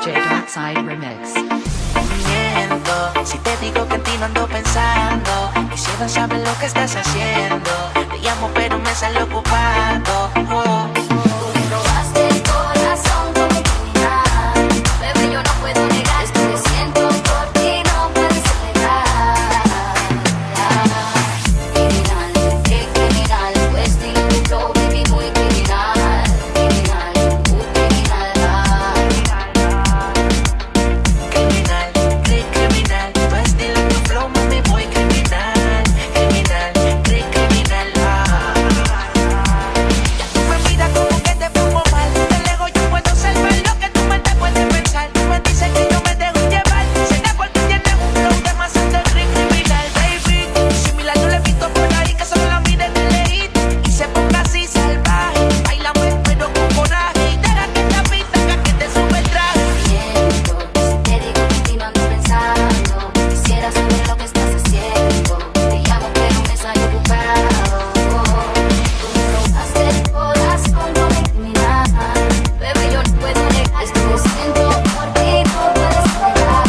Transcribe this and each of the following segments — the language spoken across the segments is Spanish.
DJ Darkside Remix. Miento, si te digo que en ti no ando pensando. Quisiera saber lo que estás haciendo. Te llamo pero me sale ocupado. Oh. Tú me robaste el corazón con mi criminal. Bebé, yo no puedo negar esto que siento por ti, no puedes negar. Criminal, qué criminal, tu estilo, tu flow, baby, muy criminal. Criminal, criminal. Criminal, criminal, tu estilo, tu flow, mami, muy criminal. Criminal, criminal. Ya tú me miras como que te pongo mal. De lejos yo puedo salvar lo que tu mente puede pensar. Tú me dices que yo me dejo llevar. Será porque tienes un flow demasiado criminal, baby. Similar no le he visto por ahí que solo la mire de lejito y se ponga así salvaje. Bailame pero con coraje y deja que te pita que te sube el traje. Miento, si te digo que en ti no ando pensando. Quisiera saber lo que estás haciendo. Te llamo pero me sale ocupado. Tú me robaste el corazón con mi criminal. Bebé, yo no puedo negar esto que siento por ti, no puedes negar.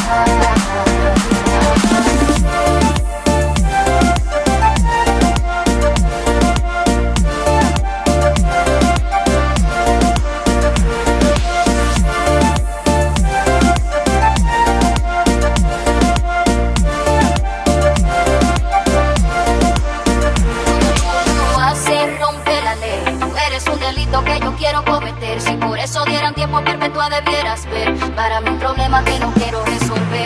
Tú haces romper la ley. Tú eres un delito que yo quiero cometer. Si por eso dieran tiempo perpetua debieras ver. Para mí un problema que no quiero resolver.